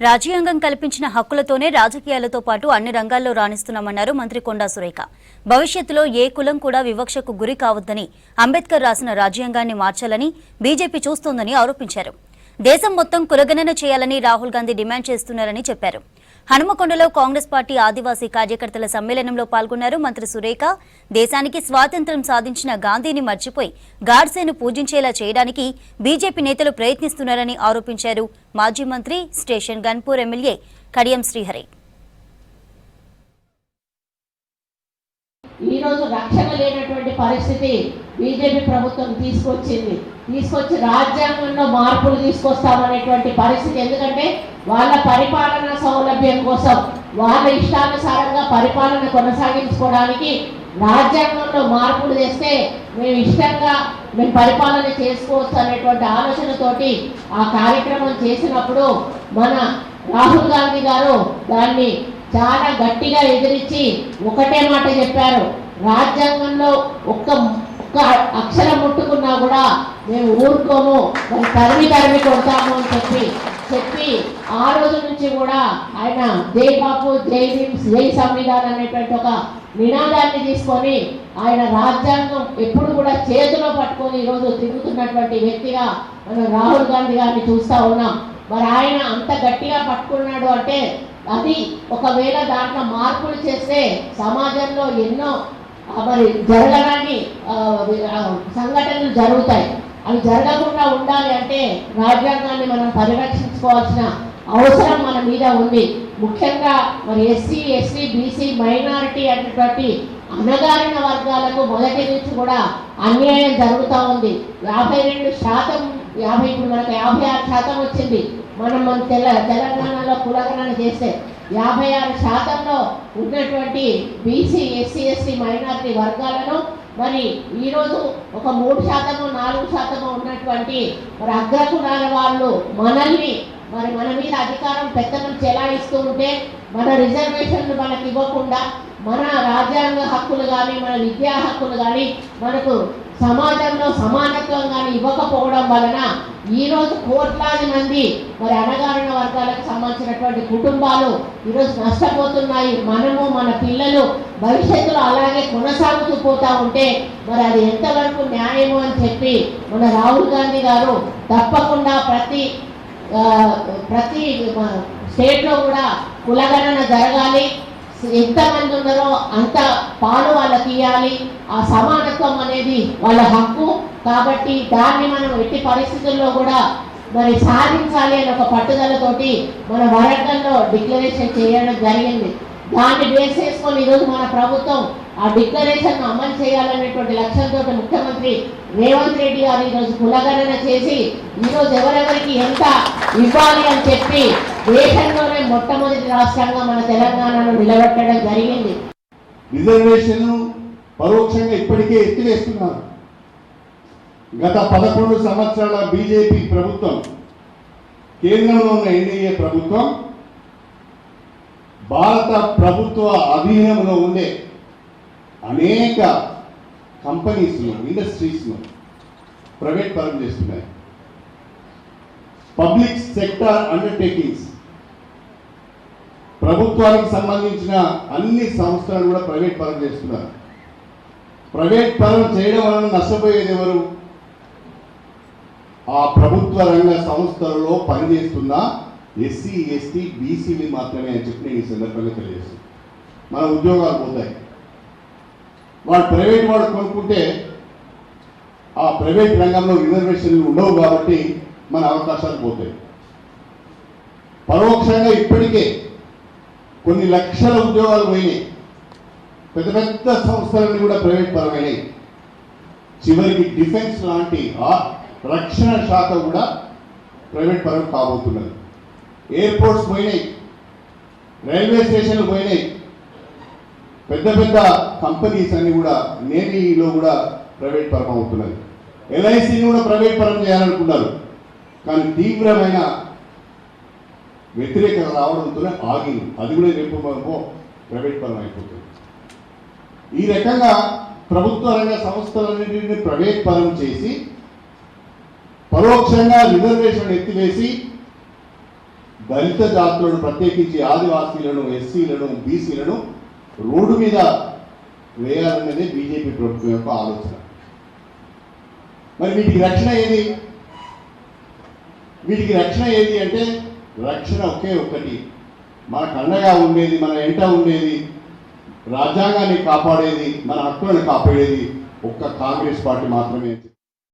రాజ్యాంగం కల్పించిన హక్కులతోనే రాజకీయాలతో పాటు అన్ని రంగాల్లో రాణిస్తున్నామన్నారు మంత్రి కొండా సురేఖ. భవిష్యత్తులో ఏ కులం కూడా వివక్షకు గురి కావద్దని అంబేద్కర్ రాసిన రాజ్యాంగాన్ని మార్చాలని బీజేపీ చూస్తోందని ఆరోపించారు. దేశం మొత్తం కులగణన చేయాలని రాహుల్ గాంధీ డిమాండ్ చేస్తున్నారని చెప్పారు. హనుమకొండలో కాంగ్రెస్ పార్టీ ఆదివాసీ కార్యకర్తల సమ్మేళనంలో పాల్గొన్నారు మంత్రి సురేఖ. దేశానికి స్వాతంత్ర్యం సాధించిన గాంధీని మర్చిపోయి గాడ్సేను పూజించేలా చేయడానికి బీజేపీ నేతలు ప్రయత్నిస్తున్నారని ఆరోపించారు. మాజీ మంత్రి స్టేషన్ గన్పూర్ ఎమ్మెల్యే కడియం శ్రీహరి. ఈ రోజు రక్షణ లేనటువంటి పరిస్థితి బీజేపీ ప్రభుత్వం తీసుకొచ్చి రాజ్యాంగంలో మార్పులు తీసుకొస్తామనేటువంటి పరిస్థితి. ఎందుకంటే వాళ్ళ పరిపాలన సౌలభ్యం కోసం వాళ్ళ ఇష్టానుసారంగా పరిపాలన కొనసాగించుకోవడానికి రాజ్యాంగంలో మార్పులు చేస్తే మేము పరిపాలన చేసుకోవచ్చు అనేటువంటి ఆలోచనతోటి ఆ కార్యక్రమం చేసినప్పుడు మన రాహుల్ గాంధీ గారు దాన్ని చాలా గట్టిగా ఎదిరించి ఒకటే మాట చెప్పారు, రాజ్యాంగంలో ఒక్క అక్షరం ముట్టుకున్నా కూడా మేము ఊరుకోము, మరి తరిమి కొడతాము అని చెప్పి ఆ రోజు నుంచి కూడా ఆయన జై బాపు జై భీమ్ జై సంవిధాన్ అనేటువంటి ఒక నినాదాన్ని తీసుకొని ఆయన రాజ్యాంగం ఎప్పుడు కూడా చేతిలో పట్టుకొని ఈరోజు తిరుగుతున్నటువంటి వ్యక్తిగా మనం రాహుల్ గాంధీ గారిని చూస్తూ ఉన్నాం. మరి ఆయన అంత గట్టిగా పట్టుకున్నాడు అంటే అది ఒకవేళ దాంట్లో మార్పులు చేస్తే సమాజంలో ఎన్నో మరి జరగడానికి సంఘటనలు జరుగుతాయి. అవి జరగకుండా ఉండాలి అంటే రాజ్యాంగాన్ని మనం పరిరక్షించుకోవాల్సిన అవసరం మన మీద ఉంది. ముఖ్యంగా మరి ఎస్సీ ఎస్టీ బీసీ మైనారిటీ అనేటువంటి అణగారిన వర్గాలకు మొదటి నుంచి కూడా అన్యాయం జరుగుతూ ఉంది. 52% ఇప్పుడు మనకు 56% వచ్చింది. మనం తెలంగాణలో కులగణన చేస్తే 56%లో ఉన్నటువంటి బీసీ ఎస్సీ ఎస్టీ మైనారిటీ వర్గాలను మరి ఈరోజు ఒక 3% 4% ఉన్నటువంటి మరి అగ్రకులాల వాళ్ళు మనల్ని మరి మన మీద అధికారం పెత్తనం చెలాయిస్తూ ఉంటే మన రిజర్వేషన్లు మనకు ఇవ్వకుండా మన రాజ్యాంగ హక్కులు కానీ మన విద్యా హక్కులు కానీ మనకు సమాజంలో సమానత్వం కానీ ఇవ్వకపోవడం వలన ఈరోజు కోట్లాది మంది మరి అణగారిన వర్గాలకు సంబంధించినటువంటి కుటుంబాలు ఈరోజు నష్టపోతున్నాయి. మనము మన పిల్లలు భవిష్యత్తులో అలాగే కొనసాగుతూ పోతా ఉంటే మరి అది ఎంతవరకు న్యాయము అని చెప్పి మన రాహుల్ గాంధీ గారు తప్పకుండా ప్రతి స్టేట్లో కూడా కులగణన జరగాలి, ఎంతమంది ఉన్నారో అంత పాలు వాళ్ళకి ఇవ్వాలి, ఆ సమానత్వం అనేది వాళ్ళ హక్కు. కాబట్టి దాన్ని మనం ఎట్టి పరిస్థితుల్లో కూడా మరి సాధించాలి అని ఒక పట్టుదలతోటి మన వరంగల్లో డిక్లరేషన్ చేయడం జరిగింది. దాన్ని బేస్ చేసుకొని ఈరోజు మన ప్రభుత్వం ఆ డిక్లరేషన్ అమలు చేయాలనేటువంటి లక్ష్యంతో ముఖ్యమంత్రి రేవంత్ రెడ్డి గారు ఈరోజు కులగణన చేసి ఈరోజు ఎవరెవరికి ఎంత ఇవ్వాలి అని చెప్పి దేశంలోనే మొట్టమొదటి రాష్ట్రంగా మన తెలంగాణను నిలబెట్టడం జరిగింది. రిజర్వేషన్ పరోక్షంగా ఇప్పటికే ఎత్తివేస్తున్నారు. గత 11 సంవత్సరాల బీజేపీ ప్రభుత్వం, కేంద్రంలో ఉన్న ఎన్డీఏ ప్రభుత్వం భారత ప్రభుత్వ అధీనంలో ఉండే అనేక కంపెనీస్ను ఇండస్ట్రీస్ను ప్రైవేట్ పరం చేస్తున్నాయి. పబ్లిక్ సెక్టర్ అండర్టేకింగ్స్, ప్రభుత్వానికి సంబంధించిన అన్ని సంస్థలను కూడా ప్రైవేట్ పరం చేస్తున్నారు. ప్రైవేట్ పరం చేయడం వలన నష్టపోయేది ఎవరు? ఆ ప్రభుత్వ రంగ సంస్థలలో పనిచేస్తున్న ఎస్సీ ఎస్టీ బీసీని మాత్రమే అని చెప్పి నేను ఈ సందర్భంగా తెలియజేస్తాను. మన ఉద్యోగాలు పోతాయి. వాడు ప్రైవేట్ వాడు కొనుక్కుంటే ఆ ప్రైవేట్ రంగంలో రిజర్వేషన్లు ఉండవు కాబట్టి మన అవకాశాలు పోతాయి. పరోక్షంగా ఇప్పటికే కొన్ని లక్షల ఉద్యోగాలు పోయినాయి. పెద్ద పెద్ద సంస్థలన్నీ కూడా ప్రైవేట్ పరమైనాయి. చివరికి డిఫెన్స్ లాంటి ఆ రక్షణ శాఖ కూడా ప్రైవేట్ పరం కాబోతున్నది. ఎయిర్పోర్ట్స్ పోయినాయి, రైల్వే స్టేషన్లు పోయినాయి. పెద్ద పెద్ద కంపెనీస్ అన్ని కూడా నేవీలో కూడా ప్రైవేట్ పరం అవుతున్నది. ఎల్ఐసిని కూడా ప్రైవేట్ పరం చేయాలనుకున్నారు, కానీ తీవ్రమైన వ్యతిరేకత రావడంతోనే ఆగింది. అది కూడా రేపు ప్రైవేట్ పరం అయిపోతుంది. ఈ రకంగా ప్రభుత్వ రంగ సంస్థలన్నింటినీ ప్రైవేట్ పరం చేసి పరోక్షంగా రిజర్వేషన్ ఎత్తివేసి దళిత జాతులను ప్రత్యేకించి ఆదివాసీలను, ఎస్సీలను, బీసీలను రోడ్డు మీద వేయాలనేది బీజేపీ ప్రభుత్వం యొక్క ఆలోచన. మరి వీటికి రక్షణ ఏది? వీటికి రక్షణ ఏది అంటే రక్షణ ఒకే ఒక్కటి, మనకు అండగా ఉండేది, మన వెంట ఉండేది, రాజ్యాంగాన్ని కాపాడేది, మన హక్కులను కాపాడేది ఒక్క కాంగ్రెస్ పార్టీ మాత్రమే.